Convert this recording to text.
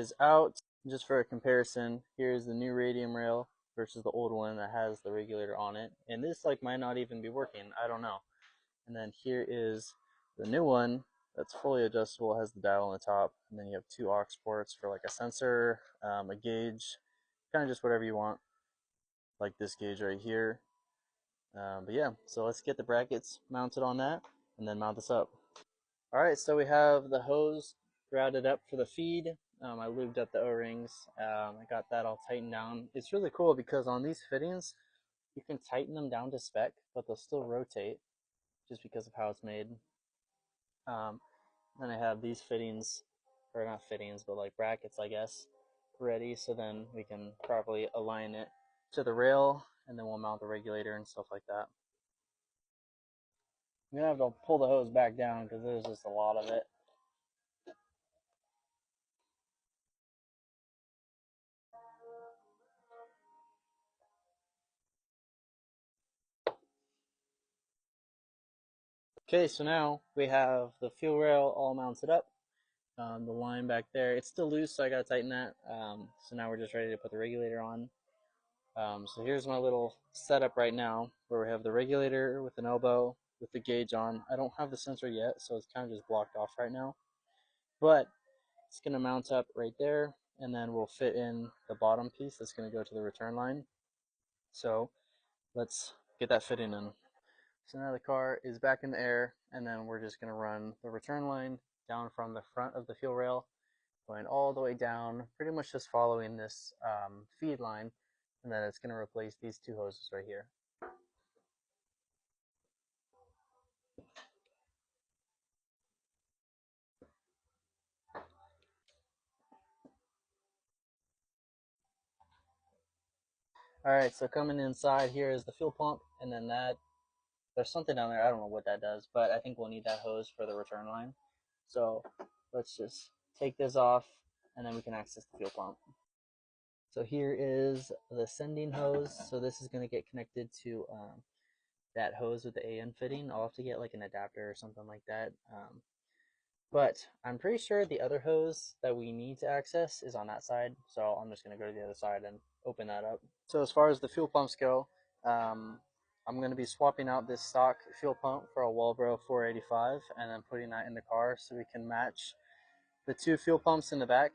is out. Just for a comparison, here's the new radium rail versus the old one that has the regulator on it. And this like might not even be working. I don't know. And then here is the new one that's fully adjustable, has the dial on the top, and then you have two aux ports for like a sensor, a gauge, kind of just whatever you want, like this gauge right here. But yeah, so let's get the brackets mounted on that and then mount this up. All right, so we have the hose routed up for the feed. I lubed up the O-rings. I got that all tightened down. It's really cool because on these fittings, you can tighten them down to spec, but they'll still rotate just because of how it's made. Um, then I have these fittings, or not fittings, but like brackets, I guess, ready. So then we can properly align it to the rail, and then we'll mount the regulator and stuff like that. I'm gonna have to pull the hose back down because there's just a lot of it. Okay, so now we have the fuel rail all mounted up. The line back there, it's still loose, so I gotta tighten that. So now we're just ready to put the regulator on. So here's my little setup right now, where we have the regulator with an elbow with the gauge on. I don't have the sensor yet, so it's kind of just blocked off right now. But it's gonna mount up right there, and then we'll fit in the bottom piece that's gonna go to the return line. So let's get that fitting in. So now the car is back in the air, and then we're just going to run the return line down from the front of the fuel rail, going all the way down, pretty much just following this feed line, and then it's going to replace these two hoses right here. All right, so coming inside here is the fuel pump, and then there's something down there, I don't know what that does, but I think we'll need that hose for the return line. So let's just take this off, and then we can access the fuel pump. So here is the sending hose. So this is going to get connected to that hose with the AN fitting. I'll have to get like an adapter or something like that. But I'm pretty sure the other hose that we need to access is on that side. So I'm just going to go to the other side and open that up. So as far as the fuel pumps go, I'm going to be swapping out this stock fuel pump for a Walbro 485 and then putting that in the car so we can match the two fuel pumps in the back